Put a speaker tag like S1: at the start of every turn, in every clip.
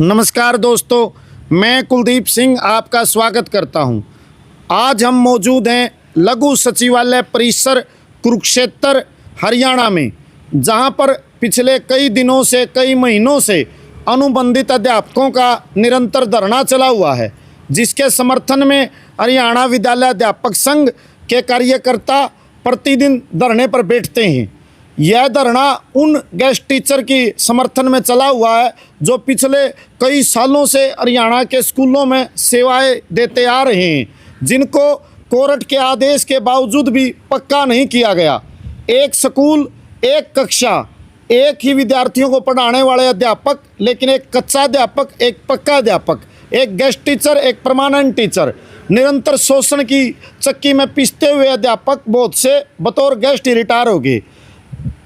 S1: नमस्कार दोस्तों, मैं कुलदीप सिंह आपका स्वागत करता हूं। आज हम मौजूद हैं लघु सचिवालय परिसर कुरुक्षेत्र हरियाणा में, जहां पर पिछले कई दिनों से कई महीनों से अनुबंधित अध्यापकों का निरंतर धरना चला हुआ है, जिसके समर्थन में हरियाणा विद्यालय अध्यापक संघ के कार्यकर्ता प्रतिदिन धरने पर बैठते हैं। यह धरना उन गेस्ट टीचर की समर्थन में चला हुआ है जो पिछले कई सालों से हरियाणा के स्कूलों में सेवाएं देते आ रहे हैं, जिनको कोर्ट के आदेश के बावजूद भी पक्का नहीं किया गया। एक स्कूल, एक कक्षा, एक ही विद्यार्थियों को पढ़ाने वाले अध्यापक, लेकिन एक कच्चा अध्यापक, एक पक्का अध्यापक, एक गेस्ट टीचर, एक परमानेंट टीचर, निरंतर शोषण की चक्की में पिसते हुए अध्यापक बहुत से बतौर गेस्ट ही रिटायर हो गए।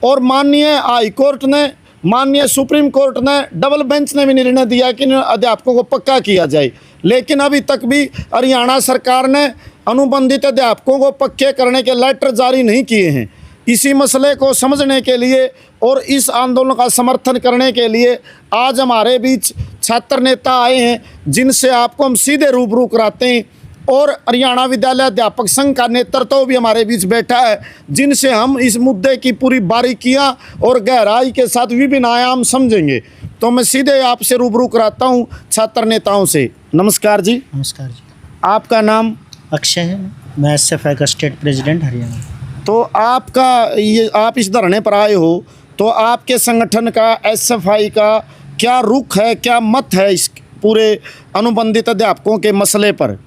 S1: और माननीय हाई कोर्ट ने, माननीय सुप्रीम कोर्ट ने, डबल बेंच ने भी निर्णय दिया कि अध्यापकों को पक्का किया जाए, लेकिन अभी तक भी हरियाणा सरकार ने अनुबंधित अध्यापकों को पक्के करने के लेटर जारी नहीं किए हैं। इसी मसले को समझने के लिए और इस आंदोलन का समर्थन करने के लिए आज हमारे बीच छात्र नेता आए हैं, जिनसे आपको हम सीधे रूबरू कराते हैं। और हरियाणा विद्यालय अध्यापक संघ का नेतृत्व भी हमारे बीच बैठा है, जिनसे हम इस मुद्दे की पूरी बारीकियां और गहराई के साथ विभिन्न आयाम समझेंगे। तो मैं सीधे आपसे रूबरू कराता हूं छात्र नेताओं से। नमस्कार जी।
S2: नमस्कार जी।
S1: आपका नाम?
S2: अक्षय है, मैं एसएफआई का स्टेट प्रेसिडेंट हरियाणा।
S1: तो आप इस धरने पर आए हो, तो आपके संगठन का, एसएफआई का क्या रुख है, क्या मत है इस पूरे अनुबंधित अध्यापकों के मसले पर?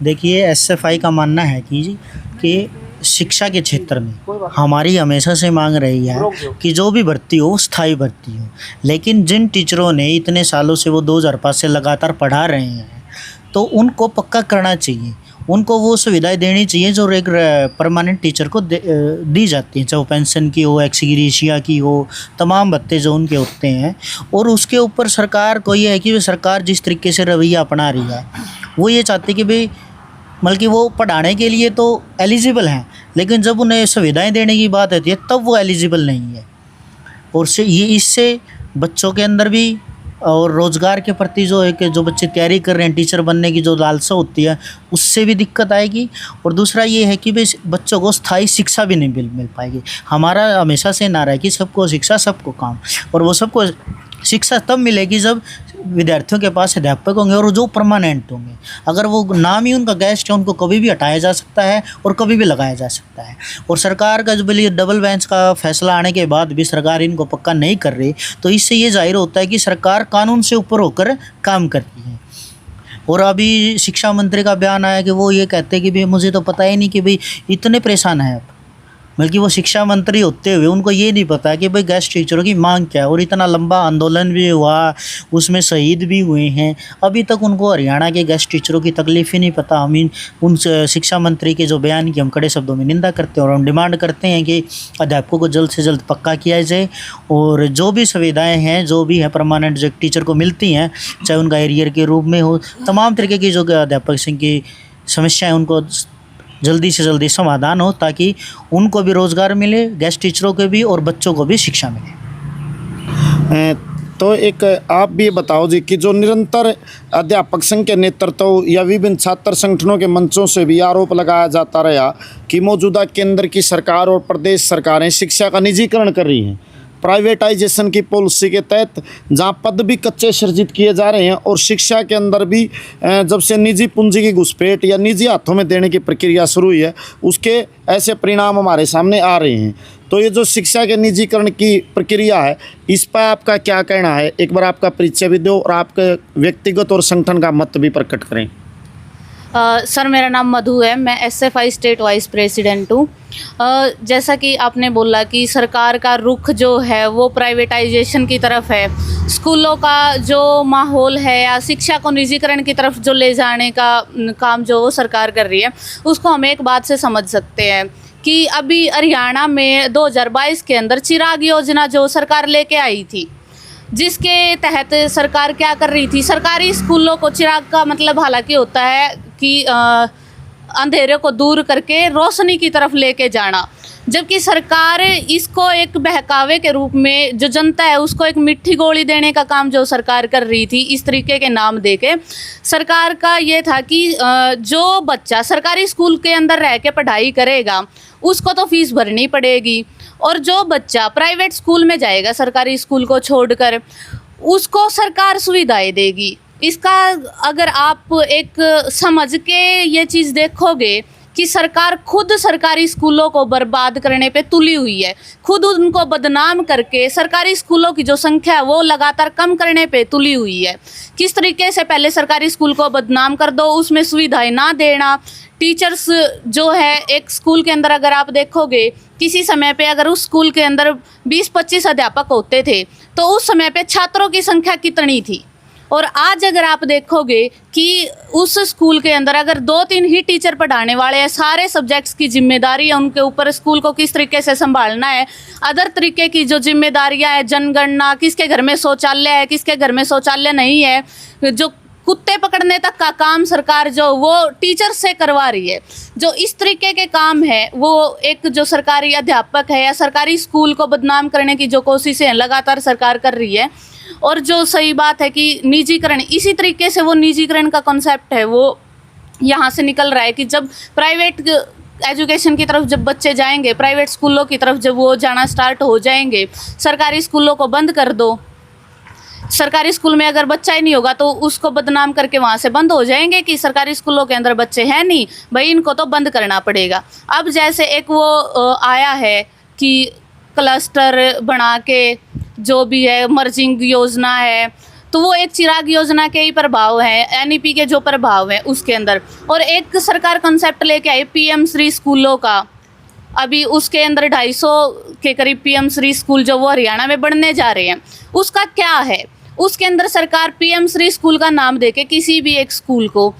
S2: देखिए, एसएफआई का मानना है कि शिक्षा के क्षेत्र में हमारी हमेशा से मांग रही है कि जो भी भर्ती हो स्थायी भर्ती हो, लेकिन जिन टीचरों ने इतने सालों से, वो 2005 से लगातार पढ़ा रहे हैं, तो उनको पक्का करना चाहिए। उनको वो सुविधाएं देनी चाहिए जो एक परमानेंट टीचर को दी जाती हैं, चाहे वो पेंशन की हो, एक्सग्रेशिया की हो, तमाम भत्ते जो उनके होते हैं। और उसके ऊपर सरकार को ये है कि सरकार जिस तरीके से रवैया अपना रही है, वो ये चाहती कि भाई बल्कि वो पढ़ाने के लिए तो एलिजिबल हैं, लेकिन जब उन्हें सुविधाएं देने की बात आती है तब वो एलिजिबल नहीं है। और इससे बच्चों के अंदर भी और रोज़गार के प्रति जो है कि जो बच्चे तैयारी कर रहे हैं टीचर बनने की, जो लालसा होती है, उससे भी दिक्कत आएगी। और दूसरा ये है कि भाई बच्चों को स्थायी शिक्षा भी नहीं मिल पाएगी। हमारा हमेशा से नारा है कि सबको शिक्षा, सबको काम, और वो सबको शिक्षा तब मिलेगी जब विद्यार्थियों के पास अध्यापक होंगे और जो परमानेंट होंगे। अगर वो नाम ही उनका गेस्ट है, उनको कभी भी हटाया जा सकता है और कभी भी लगाया जा सकता है। और सरकार का जो बोलिए डबल बेंच का फैसला आने के बाद भी सरकार इनको पक्का नहीं कर रही, तो इससे ये जाहिर होता है कि सरकार कानून से ऊपर होकर काम करती है। और अभी शिक्षा मंत्री का बयान आया कि वो ये कहते हैं कि भाई मुझे तो पता ही नहीं कि भाई इतने परेशान हैं आप, बल्कि वो शिक्षा मंत्री होते हुए उनको ये नहीं पता कि भाई गेस्ट टीचरों की मांग क्या है। और इतना लंबा आंदोलन भी हुआ, उसमें शहीद भी हुए हैं, अभी तक उनको हरियाणा के गेस्ट टीचरों की तकलीफ़ ही नहीं पता। हम उन शिक्षा मंत्री के जो बयान की हम कड़े शब्दों में निंदा करते हैं और हम डिमांड करते हैं कि अध्यापकों को जल्द से जल्द पक्का किया जाए। और जो भी सुविधाएँ हैं, जो भी है परमानेंट जो टीचर को मिलती हैं, चाहे उनका एरियर के रूप में हो, तमाम तरीके की जो अध्यापक संघ की समस्याएँ उनको जल्दी से जल्दी समाधान हो, ताकि उनको भी रोज़गार मिले, गेस्ट टीचरों को भी, और बच्चों को भी शिक्षा मिले।
S1: तो एक आप भी बताओ जी कि जो निरंतर अध्यापक संघ के नेतृत्व या विभिन्न छात्र संगठनों के मंचों से भी आरोप लगाया जाता रहा कि मौजूदा केंद्र की सरकार और प्रदेश सरकारें शिक्षा का निजीकरण कर रही हैं, प्राइवेटाइजेशन की पॉलिसी के तहत, जहां पद भी कच्चे सृजित किए जा रहे हैं और शिक्षा के अंदर भी जब से निजी पूंजी की घुसपैठ या निजी हाथों में देने की प्रक्रिया शुरू हुई है, उसके ऐसे परिणाम हमारे सामने आ रहे हैं। तो ये जो शिक्षा के निजीकरण की प्रक्रिया है, इस पर आपका क्या कहना है? एक बार आपका परिचय भी दो और आपके व्यक्तिगत और संगठन का मत भी प्रकट करें।
S3: सर, मेरा नाम मधु है, मैं एसएफआई स्टेट वाइस प्रेसिडेंट हूँ। जैसा कि आपने बोला कि सरकार का रुख जो है वो प्राइवेटाइजेशन की तरफ है, स्कूलों का जो माहौल है या शिक्षा को निजीकरण की तरफ जो ले जाने का काम जो सरकार कर रही है, उसको हम एक बात से समझ सकते हैं कि अभी हरियाणा में 2022 के अंदर चिराग योजना जो सरकार लेके आई थी, जिसके तहत सरकार क्या कर रही थी, सरकारी स्कूलों को, चिराग का मतलब हालांकि होता है कि अंधेरे को दूर करके रोशनी की तरफ लेके जाना, जबकि सरकार इसको एक बहकावे के रूप में, जो जनता है उसको एक मिठी गोली देने का काम जो सरकार कर रही थी इस तरीके के नाम देके। सरकार का ये था कि जो बच्चा सरकारी स्कूल के अंदर रह के पढ़ाई करेगा उसको तो फीस भरनी पड़ेगी, और जो बच्चा प्राइवेट स्कूल में जाएगा सरकारी स्कूल को छोड़कर, उसको सरकार सुविधाएं देगी। इसका अगर आप एक समझ के ये चीज़ देखोगे कि सरकार खुद सरकारी स्कूलों को बर्बाद करने पे तुली हुई है, खुद उनको बदनाम करके सरकारी स्कूलों की जो संख्या है वो लगातार कम करने पे तुली हुई है। किस तरीके से पहले सरकारी स्कूल को बदनाम कर दो, उसमें सुविधाएं ना देना। टीचर्स जो है एक स्कूल के अंदर अगर आप देखोगे किसी समय पे अगर उस स्कूल के अंदर 20-25 अध्यापक होते थे तो उस समय पे छात्रों की संख्या कितनी थी, और आज अगर आप देखोगे कि उस स्कूल के अंदर अगर 2-3 ही टीचर पढ़ाने वाले हैं, सारे सब्जेक्ट्स की जिम्मेदारी है उनके ऊपर, स्कूल को किस तरीके से संभालना है, अदर तरीके की जो जिम्मेदारियां हैं, जनगणना, किसके घर में शौचालय है, किसके घर में शौचालय नहीं है, जो कुत्ते पकड़ने तक का काम सरकार जो वो टीचर से करवा रही है। जो इस तरीके के काम है वो एक जो सरकारी अध्यापक है या सरकारी स्कूल को बदनाम करने की जो कोशिशें हैं लगातार सरकार कर रही है। और जो सही बात है कि निजीकरण, इसी तरीके से वो निजीकरण का कॉन्सेप्ट है वो यहाँ से निकल रहा है कि जब प्राइवेट एजुकेशन की तरफ जब बच्चे जाएंगे, प्राइवेट स्कूलों की तरफ जब वो जाना स्टार्ट हो जाएंगे, सरकारी स्कूलों को बंद कर दो। सरकारी स्कूल में अगर बच्चा ही नहीं होगा तो उसको बदनाम करके वहाँ से बंद हो जाएंगे कि सरकारी स्कूलों के अंदर बच्चे हैं नहीं, भाई इनको तो बंद करना पड़ेगा। अब जैसे एक वो आया है कि क्लस्टर बना के जो भी है मर्जिंग योजना है, तो वो एक चिराग योजना के ही प्रभाव है, एनईपी के जो प्रभाव है उसके अंदर। और एक सरकार कॉन्सेप्ट लेके आई पीएम श्री स्कूलों का, अभी उसके अंदर 250 के करीब पीएम श्री स्कूल जो वो हरियाणा में बनने जा रहे हैं, उसका क्या है, उसके अंदर सरकार पीएम श्री स्कूल का नाम देके किसी भी एक स्कूल को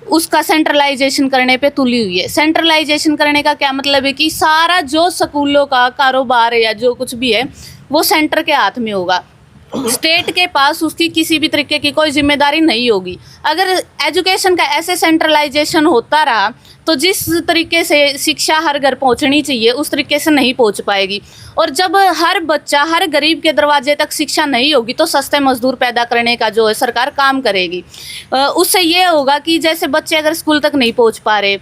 S3: उसका सेंट्रलाइजेशन करने पे तुली हुई है। सेंट्रलाइजेशन करने का क्या मतलब है कि सारा जो स्कूलों का कारोबार है या जो कुछ भी है वो सेंटर के हाथ में होगा, स्टेट के पास उसकी किसी भी तरीके की कोई जिम्मेदारी नहीं होगी। अगर एजुकेशन का ऐसे सेंट्रलाइजेशन होता रहा तो जिस तरीके से शिक्षा हर घर पहुंचनी चाहिए उस तरीके से नहीं पहुंच पाएगी। और जब हर बच्चा, हर गरीब के दरवाजे तक शिक्षा नहीं होगी तो सस्ते मजदूर पैदा करने का जो है सरकार काम करेगी। उससे ये होगा कि जैसे बच्चे अगर स्कूल तक नहीं पहुंच पा रहे,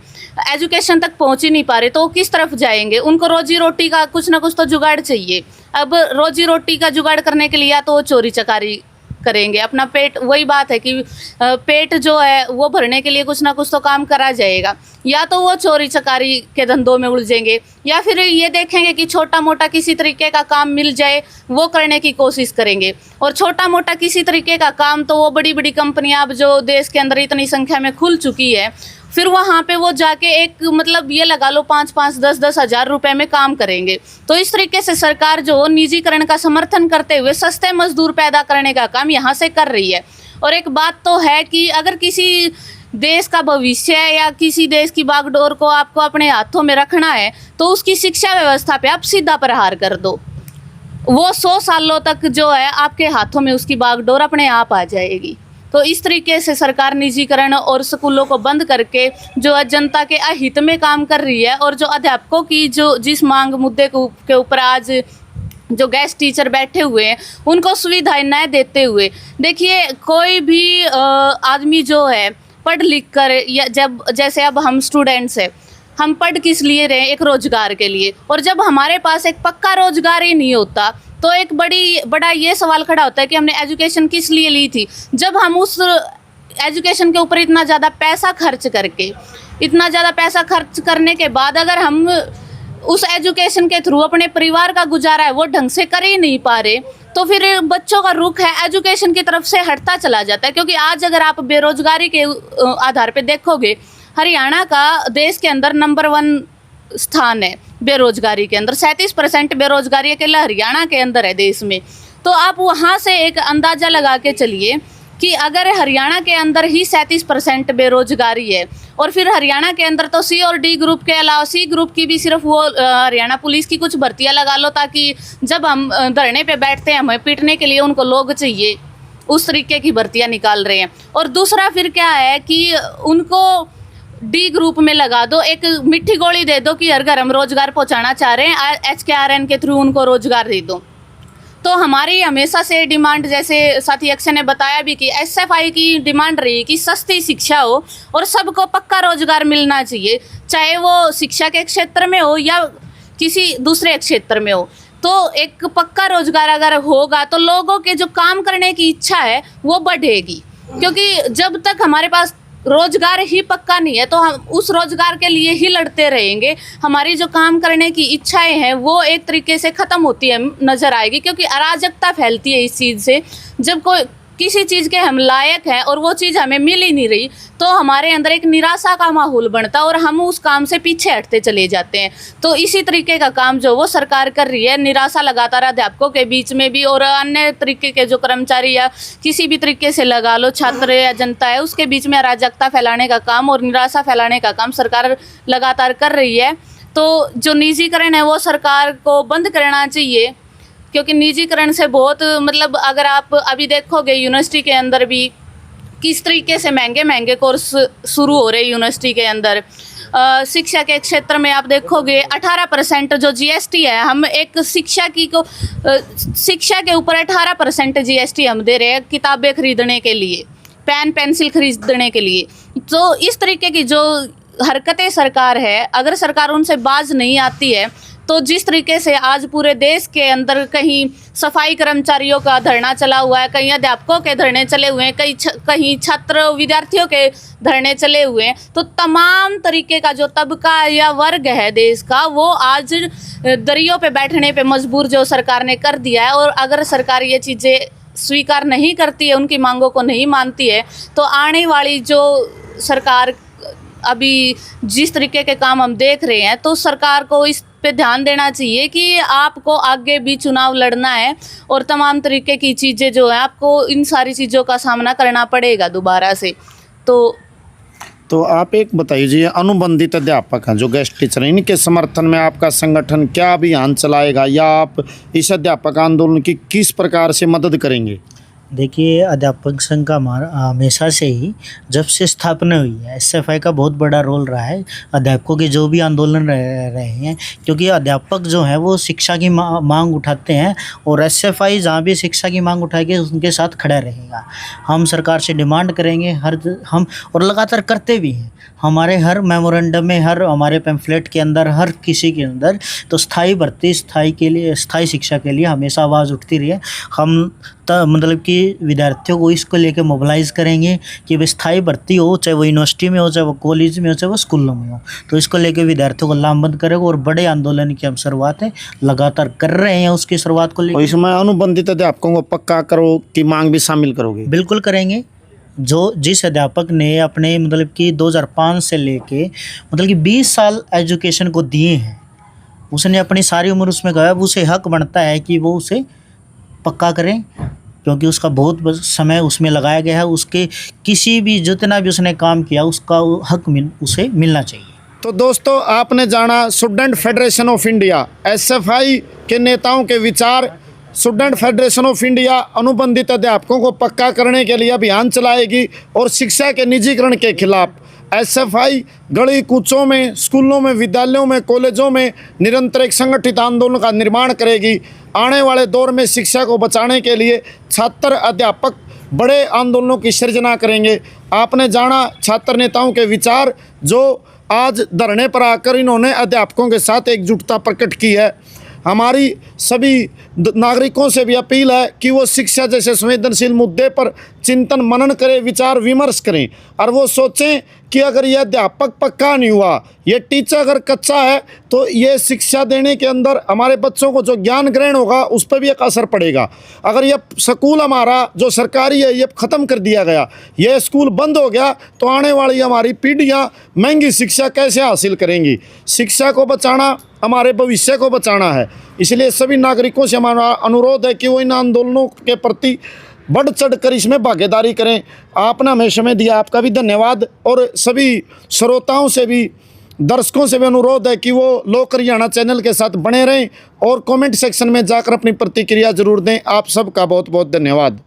S3: एजुकेशन तक पहुंच ही नहीं पा रहे, तो किस तरफ जाएंगे? उनको रोजी रोटी का कुछ ना कुछ तो जुगाड़ चाहिए। अब रोजी रोटी का जुगाड़ करने के लिए या तो चोरी चकारी करेंगे, अपना पेट, वही बात है कि पेट जो है वो भरने के लिए कुछ ना कुछ तो काम करा जाएगा, या तो वो चोरी चकारी के धंधों में उलझेंगे या फिर ये देखेंगे कि छोटा मोटा किसी तरीके का काम मिल जाए वो करने की कोशिश करेंगे। और छोटा मोटा किसी तरीके का काम तो वो बड़ी बड़ी कंपनियां अब जो देश के अंदर इतनी संख्या में खुल चुकी है, फिर वहाँ पे वो जाके एक मतलब ये लगा लो 5-5, 10-10 हज़ार रुपए में काम करेंगे। तो इस तरीके से सरकार जो निजीकरण का समर्थन करते हुए सस्ते मजदूर पैदा करने का काम यहाँ से कर रही है। और एक बात तो है कि अगर किसी देश का भविष्य या किसी देश की बागडोर को आपको अपने हाथों में रखना है तो उसकी शिक्षा व्यवस्था पे आप सीधा प्रहार कर दो, वो 100 सालों तक जो है आपके हाथों में उसकी बागडोर अपने आप आ जाएगी। तो इस तरीके से सरकार निजीकरण और स्कूलों को बंद करके जो है जनता के अहित में काम कर रही है। और जो अध्यापकों की जो जिस मांग मुद्दे के ऊपर आज जो गेस्ट टीचर बैठे हुए हैं उनको सुविधाएं न देते हुए, देखिए कोई भी आदमी जो है पढ़ लिख कर, या जब जैसे अब हम स्टूडेंट्स हैं, हम पढ़ किस लिए रहे? एक रोजगार के लिए। और जब हमारे पास एक पक्का रोजगार ही नहीं होता तो एक बड़ा ये सवाल खड़ा होता है कि हमने एजुकेशन किस लिए ली थी। जब हम उस एजुकेशन के ऊपर इतना ज़्यादा पैसा खर्च करने के बाद अगर हम उस एजुकेशन के थ्रू अपने परिवार का गुजारा है वो ढंग से कर ही नहीं पा रहे, तो फिर बच्चों का रुख है एजुकेशन की तरफ से हटता चला जाता है। क्योंकि आज अगर आप बेरोजगारी के आधार पे देखोगे, हरियाणा का देश के अंदर नंबर 1 स्थान है बेरोजगारी के अंदर। 37% बेरोजगारी अकेला हरियाणा के अंदर है देश में। तो आप वहाँ से एक अंदाज़ा लगा के चलिए कि अगर हरियाणा के अंदर ही 37% बेरोजगारी है, और फिर हरियाणा के अंदर तो सी और डी ग्रुप के अलावा सी ग्रुप की भी सिर्फ वो हरियाणा पुलिस की कुछ भर्तियां लगा लो, ताकि जब हम धरने पे बैठते हैं हमें पीटने के लिए उनको लोग चाहिए, उस तरीके की भर्तियां निकाल रहे हैं। और दूसरा फिर क्या है कि उनको डी ग्रुप में लगा दो, एक मिट्टी गोली दे दो कि हर घर हम रोजगार पहुंचाना चाह रहे हैं, HKRN के थ्रू उनको रोजगार दे दो। तो हमारी हमेशा से डिमांड, जैसे साथी अक्षय ने बताया भी कि SFI की डिमांड रही कि सस्ती शिक्षा हो और सबको पक्का रोजगार मिलना चाहिए, चाहे वो शिक्षा के क्षेत्र में हो या किसी दूसरे क्षेत्र में हो। तो एक पक्का रोजगार अगर होगा तो लोगों के जो काम करने की इच्छा है वो बढ़ेगी, क्योंकि जब तक हमारे पास रोजगार ही पक्का नहीं है तो हम उस रोजगार के लिए ही लड़ते रहेंगे। हमारी जो काम करने की इच्छाएं हैं वो एक तरीके से ख़त्म होती है नज़र आएगी, क्योंकि अराजकता फैलती है इस चीज़ से। जब कोई किसी चीज़ के हम लायक हैं और वो चीज़ हमें मिल ही नहीं रही तो हमारे अंदर एक निराशा का माहौल बनता है और हम उस काम से पीछे हटते चले जाते हैं। तो इसी तरीके का काम जो वो सरकार कर रही है, निराशा लगातार अध्यापकों के बीच में भी और अन्य तरीके के जो कर्मचारी या किसी भी तरीके से लगा लो छात्र या जनता है, उसके बीच में अराजकता फैलाने का काम और निराशा फैलाने का काम सरकार लगातार कर रही है। तो जो निजीकरण है वो सरकार को बंद करना चाहिए, क्योंकि निजीकरण से बहुत मतलब अगर आप अभी देखोगे यूनिवर्सिटी के अंदर भी किस तरीके से महंगे महंगे कोर्स शुरू हो रहे हैं यूनिवर्सिटी के अंदर। शिक्षा के क्षेत्र में आप देखोगे 18% जो GST है, हम एक शिक्षा शिक्षा के ऊपर 18% GST हम दे रहे हैं किताबें खरीदने के लिए, पेन पेंसिल खरीदने के लिए। तो इस तरीके की जो हरकतें सरकार है, अगर सरकार उनसे बाज नहीं आती है तो जिस तरीके से आज पूरे देश के अंदर कहीं सफाई कर्मचारियों का धरना चला हुआ है, कहीं अध्यापकों के धरने चले हुए हैं, कहीं छात्र विद्यार्थियों के धरने चले हुए हैं, तो तमाम तरीके का जो तबका या वर्ग है देश का वो आज दरियों पे बैठने पे मजबूर जो सरकार ने कर दिया है। और अगर सरकार ये चीज़ें स्वीकार नहीं करती है, उनकी मांगों को नहीं मानती है, तो आने वाली जो सरकार अभी जिस तरीके के काम हम देख रहे हैं, तो सरकार को इस पे ध्यान देना चाहिए कि आपको आगे भी चुनाव लड़ना है और तमाम तरीके की चीज़ें जो है आपको इन सारी चीज़ों का सामना करना पड़ेगा दोबारा से। तो
S1: आप एक बताइए जी, अनुबंधित अध्यापक हैं जो गेस्ट टीचर हैं, इनके समर्थन में आपका संगठन क्या अभियान चलाएगा या आप इस अध्यापक आंदोलन की किस प्रकार से मदद करेंगे?
S2: देखिए, अध्यापक संघ का हमेशा से ही जब से स्थापना हुई है SFI का बहुत बड़ा रोल रहा है अध्यापकों के जो भी आंदोलन रहे हैं, क्योंकि अध्यापक जो हैं वो शिक्षा की मांग उठाते हैं और SFI जहाँ भी शिक्षा की मांग उठाएगी उनके साथ खड़ा रहेगा। हम सरकार से डिमांड करेंगे हम और लगातार करते भी हैं। हमारे हर मेमोरेंडम में, हर हमारे पैम्फलेट के अंदर, हर किसी के अंदर तो स्थायी भर्ती, स्थायी शिक्षा के लिए हमेशा आवाज़ उठती रही है। हम मतलब कि विद्यार्थियों को इसको लेके मोबिलाइज़ करेंगे कि वे स्थायी भर्ती हो, चाहे वो यूनिवर्सिटी में हो, चाहे वो कॉलेज में हो, चाहे वो स्कूलों में हो, तो इसको लेके विद्यार्थियों को लामबंद करेगा। और बड़े आंदोलन की हम शुरुआत है लगातार कर रहे हैं, उसकी शुरुआत को लेकर।
S1: इसमें अनुबंधित अध्यापकों को पक्का करो कि मांग भी शामिल करोगे?
S2: बिल्कुल करेंगे। जिस अध्यापक ने अपने मतलब कि 2005 से लेके मतलब कि 20 साल एजुकेशन को दिए हैं, उसने अपनी सारी उम्र उसमें गया, उसे हक बनता है कि वो उसे पक्का करें, क्योंकि उसका बहुत समय उसमें लगाया गया है। उसके किसी भी जितना भी उसने काम किया उसका हक उसे मिलना चाहिए।
S1: तो दोस्तों, आपने जाना student federation of India SFI के नेताओं के विचार। स्टूडेंट फेडरेशन ऑफ इंडिया अनुबंधित अध्यापकों को पक्का करने के लिए अभियान चलाएगी और शिक्षा के निजीकरण के खिलाफ SFI गली कूचों में, स्कूलों में, विद्यालयों में, कॉलेजों में निरंतर एक संगठित आंदोलन का निर्माण करेगी। आने वाले दौर में शिक्षा को बचाने के लिए छात्र अध्यापक बड़े आंदोलनों की सृजना करेंगे। आपने जाना छात्र नेताओं के विचार, जो आज धरने पर आकर इन्होंने अध्यापकों के साथ एकजुटता प्रकट की है। हमारी सभी नागरिकों से भी अपील है कि वो शिक्षा जैसे संवेदनशील मुद्दे पर चिंतन मनन करें, विचार विमर्श करें और वो सोचें कि अगर ये अध्यापक पक्का नहीं हुआ, ये टीचर अगर कच्चा है, तो ये शिक्षा देने के अंदर हमारे बच्चों को जो ज्ञान ग्रहण होगा उस पर भी एक असर पड़ेगा। अगर ये स्कूल हमारा जो सरकारी है ये ख़त्म कर दिया गया, ये स्कूल बंद हो गया, तो आने वाली हमारी पीढ़ियाँ महंगी शिक्षा कैसे हासिल करेंगी? शिक्षा को बचाना हमारे भविष्य को बचाना है। इसलिए सभी नागरिकों से हमारा अनुरोध है कि वो इन आंदोलनों के प्रति बढ़ चढ़ कर इसमें भागीदारी करें। आपने हमें समय दिया, आपका भी धन्यवाद। और सभी श्रोताओं से भी, दर्शकों से भी अनुरोध है कि वो लोक हरियाणा चैनल के साथ बने रहें और कमेंट सेक्शन में जाकर अपनी प्रतिक्रिया जरूर दें। आप सबका बहुत बहुत धन्यवाद।